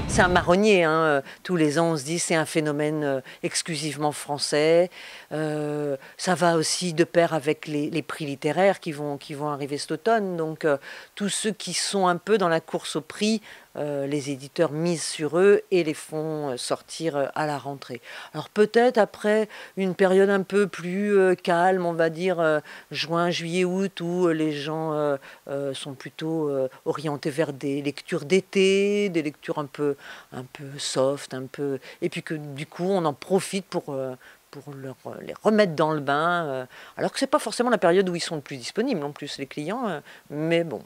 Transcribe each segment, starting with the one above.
C'est un marronnier, hein. Tous les ans on se dit c'est un phénomène exclusivement français. Ça va aussi de pair avec les prix littéraires qui vont arriver cet automne. Donc tous ceux qui sont un peu dans la course au prix, les éditeurs misent sur eux et les font sortir à la rentrée. Alors peut-être après une période un peu plus calme, on va dire juin, juillet, août, où les gens sont plutôt orientés vers des lectures d'été, des lectures un peu soft, un peu... Et puis que du coup on en profite pour les remettre dans le bain, alors que c'est pas forcément la période où ils sont le plus disponibles non plus, les clients, mais bon,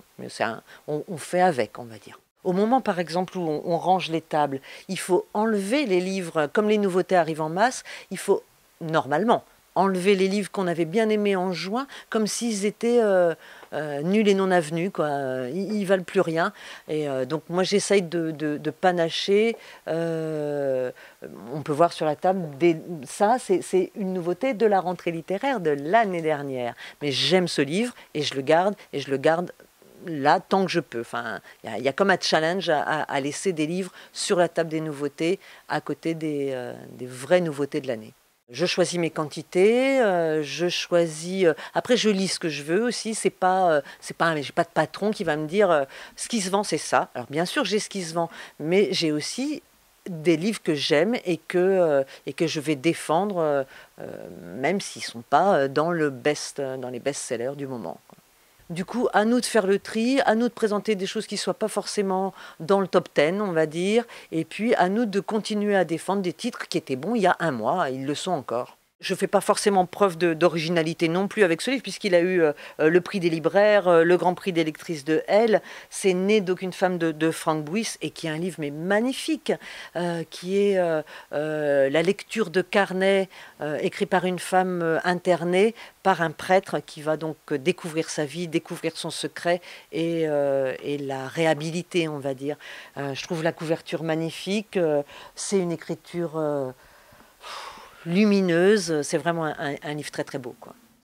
on fait avec, on va dire. Au moment, par exemple, où on range les tables, il faut enlever les livres, comme les nouveautés arrivent en masse, il faut, normalement, enlever les livres qu'on avait bien aimés en juin, comme s'ils étaient nuls et non avenus, quoi. Ils valent plus rien. Et donc moi, j'essaye de panacher. On peut voir sur la table, ça, c'est une nouveauté de la rentrée littéraire de l'année dernière. Mais j'aime ce livre et je le garde là tant que je peux. Enfin, y a comme un challenge à laisser des livres sur la table des nouveautés à côté des vraies nouveautés de l'année. Je choisis mes quantités, je choisis. Après, je lis ce que je veux aussi. J'ai pas de patron qui va me dire ce qui se vend, c'est ça. Alors bien sûr, j'ai ce qui se vend, mais j'ai aussi des livres que j'aime et que je vais défendre, même s'ils sont pas dans les best-sellers du moment. Du coup, à nous de faire le tri, à nous de présenter des choses qui ne soient pas forcément dans le top 10, on va dire, et puis à nous de continuer à défendre des titres qui étaient bons il y a un mois, ils le sont encore. Je ne fais pas forcément preuve d'originalité non plus avec ce livre, puisqu'il a eu le prix des libraires, le grand prix des lectrices de Elle. C'est Né d'aucune femme de Franck Bouys, et qui est un livre mais magnifique, qui est la lecture de carnet écrit par une femme internée, par un prêtre qui va donc découvrir sa vie, découvrir son secret et la réhabiliter, on va dire. Je trouve la couverture magnifique, c'est une écriture lumineuse, c'est vraiment un livre très très beau, quoi.